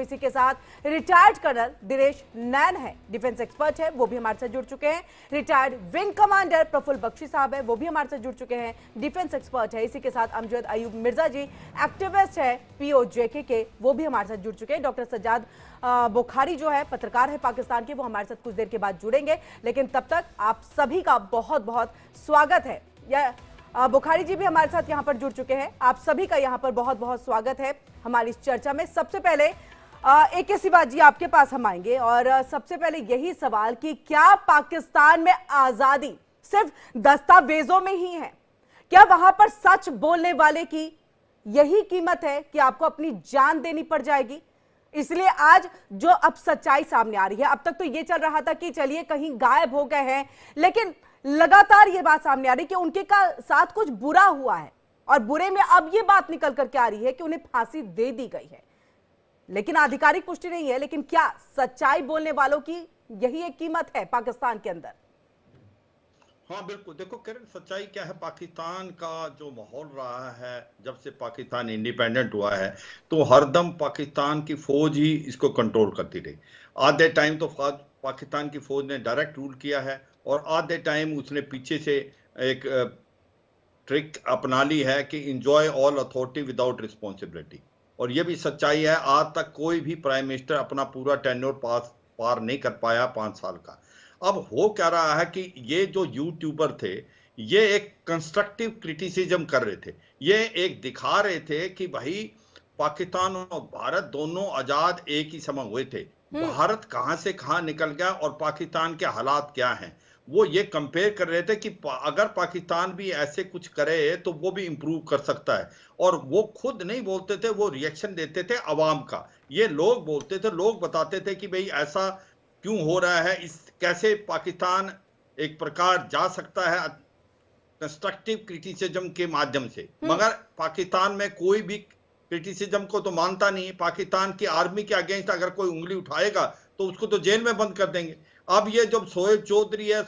इसी के साथ रिटायर्ड कर्नल दिनेश नैन है, डिफेंस एक्सपर्ट है, वो भी हमारे साथ जुड़ चुके हैं। Retired wing commander Prafulla Bakshi साहब है, वो भी हमारे साथ जुड़ चुके हैं, डिफेंस एक्सपर्ट है। इसी के साथ अमजद अयूब मिर्जा जी एक्टिविस्ट है पीओजेके के, वो भी हमारे साथ जुड़ चुके हैं। डॉक्टर सज्जाद बुखारी जो है पत्रकार है पाकिस्तान के, वो हमारे साथ कुछ देर के बाद जुड़ेंगे। लेकिन तब तक आप सभी का बहुत बहुत स्वागत है। बुखारी जी भी हमारे साथ यहाँ पर जुड़ चुके हैं। आप सभी का यहाँ पर बहुत बहुत स्वागत है हमारी इस चर्चा में। सबसे पहले AK सिवा जी आपके पास हम आएंगे और सबसे पहले यही सवाल कि क्या पाकिस्तान में आजादी सिर्फ दस्तावेजों में ही है? क्या वहां पर सच बोलने वाले की यही कीमत है कि आपको अपनी जान देनी पड़ जाएगी? इसलिए आज जो अब सच्चाई सामने आ रही है, अब तक तो ये चल रहा था कि चलिए कहीं गायब हो गए हैं, लेकिन लगातार ये बात सामने आ रही है कि उनके का साथ कुछ बुरा हुआ है और बुरे में अब ये बात निकल करके आ रही है कि उन्हें फांसी दे दी गई है। लेकिन आधिकारिक पुष्टि नहीं है। लेकिन क्या सच्चाई बोलने वालों की यही एक कीमत है पाकिस्तान के अंदर? हाँ बिल्कुल, देखो किरण, सच्चाई क्या है, पाकिस्तान का जो माहौल रहा है जब से पाकिस्तान इंडिपेंडेंट हुआ है, तो हरदम पाकिस्तान की फौज ही इसको कंट्रोल करती रही। आधे टाइम तो पाकिस्तान की फौज ने डायरेक्ट रूल किया है और आधे टाइम उसने पीछे से एक ट्रिक अपना ली है कि enjoy all authority without responsibility. और ये भी सच्चाई है, आज तक कोई भी प्राइम मिनिस्टर अपना पूरा टेन्योर पार नहीं कर पाया 5 साल का। अब हो क्या रहा है कि ये जो यूट्यूबर थे, ये एक कंस्ट्रक्टिव क्रिटिसिज्म कर रहे थे। ये एक दिखा रहे थे कि भाई पाकिस्तान और भारत दोनों आजाद एक ही समय हुए थे, भारत कहां से कहां निकल गया और पाकिस्तान के हालात क्या हैं। वो ये कंपेयर कर रहे थे कि अगर पाकिस्तान भी ऐसे कुछ करे तो वो भी इंप्रूव कर सकता है। और वो खुद नहीं बोलते थे, वो रिएक्शन देते थे अवाम का। ये लोग बोलते थे, लोग बताते थे कि भाई ऐसा क्यों हो रहा है, इस कैसे पाकिस्तान एक प्रकार जा सकता है कंस्ट्रक्टिव क्रिटिसिज्म के माध्यम से। मगर पाकिस्तान में कोई भी क्रिटिसिज्म को तो मानता नहीं है। पाकिस्तान की आर्मी के अगेंस्ट अगर कोई उंगली उठाएगा तो उसको तो जेल में बंद कर देंगे। अब ये जब शोएब चौधरी है,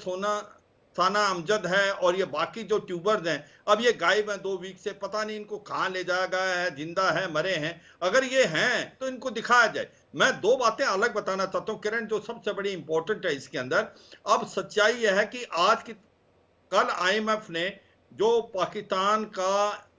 साना अमजद है और ये बाकी जो ट्यूबर्स हैं, अब ये गायब हैं 2 वीक से, पता नहीं इनको कहां ले जाया गया है, जिंदा है मरे हैं। अगर ये हैं तो इनको दिखाया जाए। मैं 2 बातें अलग बताना चाहता हूं किरण, जो सबसे बड़ी इंपॉर्टेंट है इसके अंदर। अब सच्चाई यह है कि कल IMF ने जो पाकिस्तान का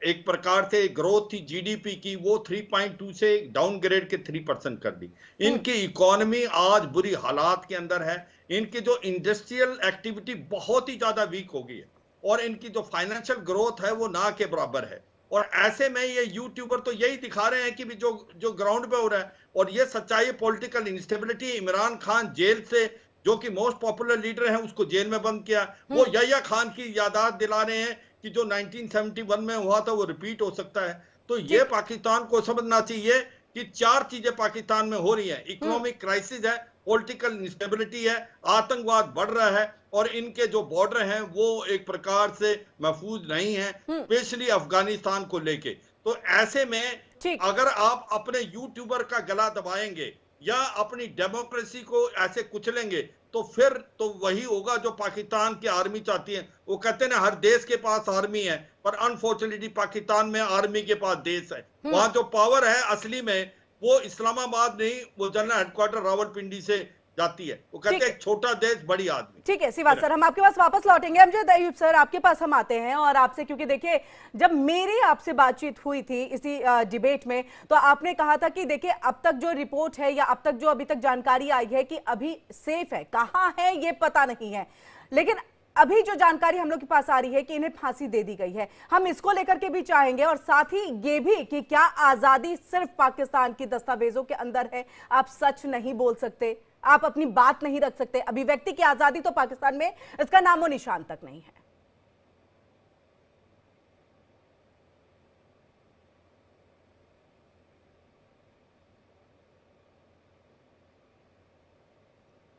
एक प्रकार से ग्रोथ थी GDP की, वो 3.2 से डाउनग्रेड के 3% कर दी। इनकी इकोनॉमी आज बुरी हालात के अंदर है। इनकी जो इंडस्ट्रियल एक्टिविटी बहुत ही ज्यादा वीक हो गई है और इनकी जो फाइनेंशियल ग्रोथ है वो ना के बराबर है। और ऐसे में ये यूट्यूबर तो यही दिखा रहे हैं कि भी जो ग्राउंड पे हो रहा है। और ये सच्चाई, political instability. Imran Khan jail से, जो कि मोस्ट पॉपुलर लीडर है, उसको जेल में बंद किया। वो यहिया खान की यादात दिला रहे हैं कि जो 1971 में हुआ था वो रिपीट हो सकता है। तो ये पाकिस्तान को समझना चाहिए कि 4 चीजें पाकिस्तान में हो रही हैं। इकोनॉमिक क्राइसिस है, पॉलिटिकल इंस्टेबिलिटी है, आतंकवाद बढ़ रहा है और इनके जो बॉर्डर हैं वो एक प्रकार से महफूज नहीं है, स्पेशली अफगानिस्तान को लेके। तो ऐसे में अगर आप अपने यूट्यूबर का गला दबाएंगे या अपनी डेमोक्रेसी को ऐसे कुचलेंगे तो फिर तो वही होगा जो पाकिस्तान की आर्मी चाहती है। वो कहते हैं ना, हर देश के पास आर्मी है, पर अनफॉर्चुनेटली पाकिस्तान में आर्मी के पास देश है। वहां जो पावर है असली में वो इस्लामाबाद नहीं, वो जनरल हेडक्वार्टर रावलपिंडी से जाती है। वो कहते हैं एक छोटा देश बड़ी आदमी। ठीक है सिवा सर, हम आपके पास वापस लौटेंगे। अमजद अयूब सर, आपके पास हम आते हैं और आपसे, क्योंकि देखिए जब मेरी आपसे बातचीत हुई थी इसी डिबेट में, तो आपने कहा था कि देखिए अब तक जो रिपोर्ट है या अब तक जो अभी तक जानकारी आई है कि अभी सेफ है, कहां है ये पता नहीं है, लेकिन अभी जो जानकारी हम लोग के पास आ रही है कि इन्हें फांसी दे दी गई है। हम इसको लेकर के भी चाहेंगे और साथ ही ये भी कि क्या आजादी सिर्फ पाकिस्तान की दस्तावेजों के अंदर है? आप सच नहीं बोल सकते, आप अपनी बात नहीं रख सकते, अभिव्यक्ति की आजादी तो पाकिस्तान में इसका नामो निशान तक नहीं है।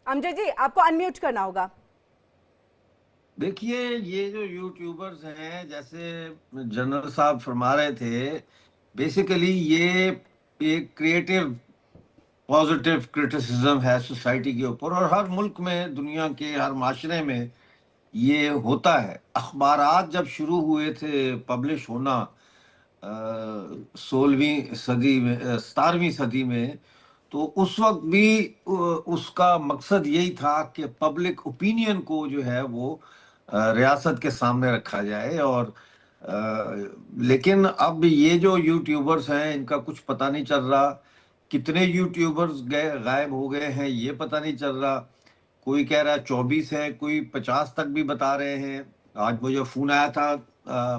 अमजद जी, आपको अनम्यूट करना होगा। देखिए, ये जो यूट्यूबर्स हैं, जैसे जनरल साहब फरमा रहे थे, बेसिकली ये एक क्रिएटिव पॉजिटिव क्रिटिसिज्म है सोसाइटी के ऊपर, और हर मुल्क में, दुनिया के हर माशरे में ये होता है। अखबारात जब शुरू हुए थे पब्लिश होना, 16वीं सदी में 17वीं सदी में, तो उस वक्त भी उसका मकसद यही था कि पब्लिक ओपिनियन को जो है वो रियासत के सामने रखा जाए। और लेकिन अब ये जो यूट्यूबर्स हैं इनका कुछ पता नहीं चल रहा, कितने यूट्यूबर्स गायब हो गए हैं ये पता नहीं चल रहा। कोई कह रहा है 24 है, कोई 50 तक भी बता रहे हैं। आज मुझे फोन आया था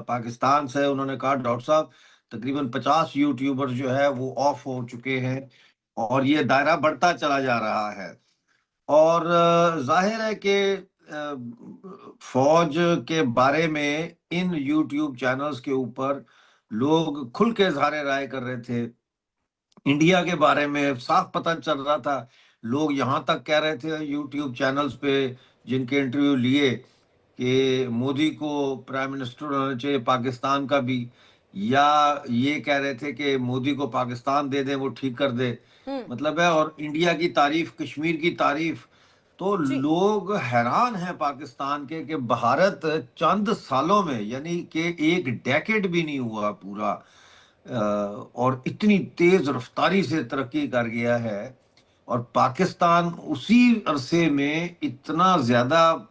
पाकिस्तान से, उन्होंने कहा डॉक्टर साहब तकरीबन 50 यूट्यूबर्स जो है वो ऑफ हो चुके हैं, और ये दायरा बढ़ता चला जा रहा है। और जाहिर है कि फौज के बारे में इन यूट्यूब चैनल्स के ऊपर लोग खुल के इजहार राय कर रहे थे। इंडिया के बारे में साफ पता चल रहा था। लोग यहाँ तक कह रहे थे यूट्यूब चैनल्स पे जिनके इंटरव्यू लिए कि मोदी को प्राइम मिनिस्टर होना चाहिए पाकिस्तान का भी, या ये कह रहे थे कि मोदी को पाकिस्तान दे दे वो ठीक कर दे, मतलब है। और इंडिया की तारीफ, कश्मीर की तारीफ, तो लोग हैरान हैं पाकिस्तान के कि भारत चंद सालों में, यानी कि एक डेकेड भी नहीं हुआ पूरा, और इतनी तेज रफ्तारी से तरक्की कर गया है। और पाकिस्तान उसी अरसे में इतना ज्यादा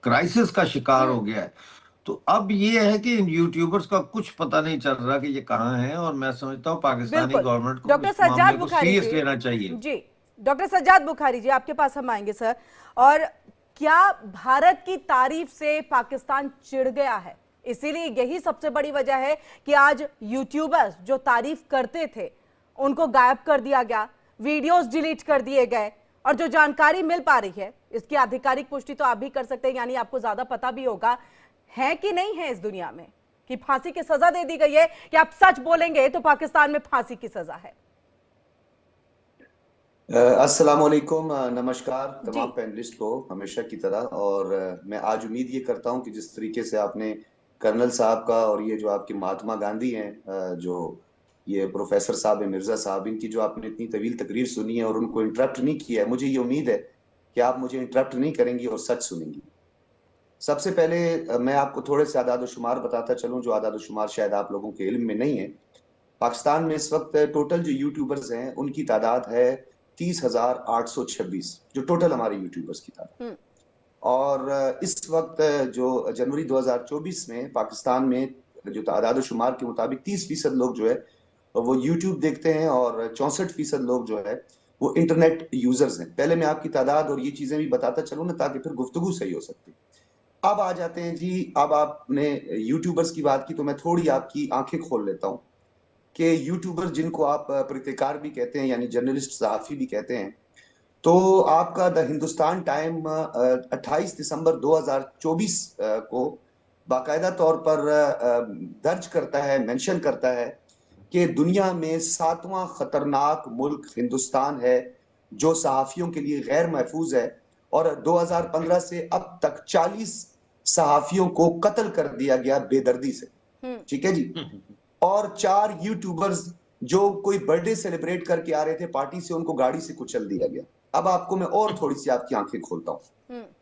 क्राइसिस का शिकार हो गया है। तो अब ये है कि इन यूट्यूबर्स का कुछ पता नहीं चल रहा कि ये कहाँ हैं, और मैं समझता हूँ पाकिस्तानी गवर्नमेंट को डॉक्टर इस मामले सज्जाद को बुखारी सीरियस लेना चाहिए। जी, डॉक्टर सज्जाद बुखारी जी आपके पास हम आएंगे सर। और क्या भारत की तारीफ से पाकिस्तान चिढ़ गया है? इसीलिए यही सबसे बड़ी वजह है कि आज यूट्यूबर्स जो तारीफ करते थे उनको गायब कर दिया गया, वीडियोस डिलीट कर दिए गए, और जो जानकारी मिल पा रही है इसकी आधिकारिक पुष्टि तो आप भी कर सकते हैं, यानी आपको ज्यादा पता भी होगा, है कि नहीं है इस दुनिया में कि फांसी की सजा दे दी गई है, कि आप सच बोलेंगे तो पाकिस्तान में फांसी की सजा है। अस्सलाम वालेकुम, नमस्कार तमाम पैनलिस्ट को हमेशा की तरह। और मैं आज उम्मीद ये करता हूं कि जिस तरीके से आपने कर्नल साहब का और ये जो आपके महात्मा गांधी हैं, जो ये प्रोफेसर साहब है मिर्जा साहब, इनकी जो आपने इतनी तवील तकरीर सुनी है और उनको इंटरप्ट नहीं किया है, मुझे ये उम्मीद है कि आप मुझे इंटरप्ट नहीं करेंगी और सच सुनेंगी। सबसे पहले मैं आपको थोड़े से आदाद शुमार बताता चलूं, जो आदाद शुमार शायद आप लोगों के इल्म में नहीं है। पाकिस्तान में इस वक्त टोटल जो यूट्यूबर्स हैं उनकी तादाद है 30,826, जो टोटल हमारे यूट्यूबर्स की तादाद। और इस वक्त जो जनवरी 2024 में पाकिस्तान में जो तादाद शुमार के मुताबिक 30% लोग जो है वो यूट्यूब देखते हैं, और 64% लोग जो है वो इंटरनेट यूजर्स हैं। पहले मैं आपकी तादाद और ये चीजें भी बताता चलूं ना, ताकि फिर गुफ्तगू सही हो सकती। अब आ जाते हैं जी, अब आपने यूट्यूबर्स की बात की तो मैं थोड़ी आपकी आंखें खोल लेता हूं कि यूट्यूबर जिनको आप पत्रकार भी कहते हैं, यानी जर्नलिस्ट, सहाफी भी कहते हैं, तो आपका द हिंदुस्तान टाइम 28 दिसंबर 2024 को बाकायदा तौर पर दर्ज करता है, मेंशन करता है कि दुनिया में 7वां खतरनाक मुल्क हिंदुस्तान है जो सहाफियों के लिए गैर महफूज है, और 2015 से अब तक 40 सहाफियों को कत्ल कर दिया गया बेदर्दी से। ठीक है जी। और 4 यूट्यूबर्स जो कोई बर्थडे सेलिब्रेट करके आ रहे थे पार्टी से, उनको गाड़ी से कुचल दिया गया। अब आपको मैं और थोड़ी सी आपकी आंखें खोलता हूं।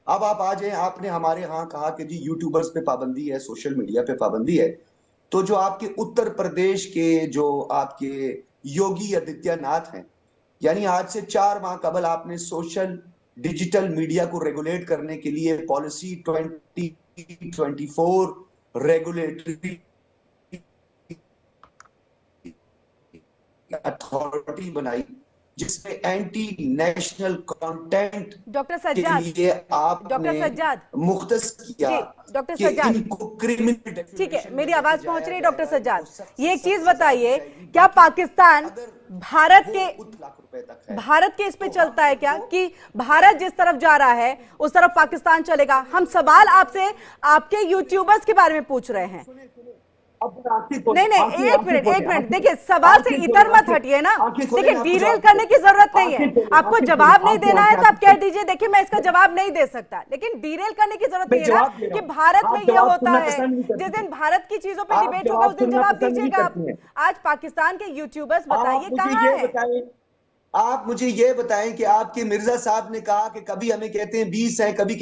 अब आप आ जाए, आपने हमारे यहाँ कहा कि जी यूट्यूबर्स पे पाबंदी है, सोशल मीडिया पे पाबंदी है, तो जो आपके उत्तर प्रदेश के जो आपके योगी आदित्यनाथ हैं, यानी आज से 4 माह कबल आपने सोशल डिजिटल मीडिया को रेगुलेट करने के लिए पॉलिसी 2024 रेगुलेटरी अथॉरिटी बनाई, जिसमें anti national content doctor Sajjad, doctor Sajjad मुख्तस किया। डॉक्टर सज्जाद, इनको क्रिमिनल, ठीक है, मेरी आवाज पहुंच रही है डॉक्टर सज्जाद। ये एक चीज बताइए, क्या पाकिस्तान भारत के इस पे चलता है क्या, कि भारत जिस तरफ जा रहा है उस तरफ पाकिस्तान चलेगा? हम सवाल आपसे आपके यूट्यूबर्स के बारे में पूछ रहे हैं। नहीं, एक मिनट, देखिए सवाल से इधर मत हटिए ना। देखिए डीरेल करने की जरूरत नहीं है, आपको जवाब नहीं देना है तो आप कह दीजिए देखिए मैं इसका जवाब नहीं दे सकता, लेकिन डीरेल करने की जरूरत नहीं है ना कि भारत में ये होता है। जिस दिन भारत की चीजों पे डिबेट होगा उस दिन जवाब दीजिएगा आप। आज पाकिस्तान के यूट्यूबर्स बताइए कहाँ है? आप मुझे ये बताएं कि आपके मिर्जा साहब ने कहा कि कभी हमें कहते हैं 20 है, कभी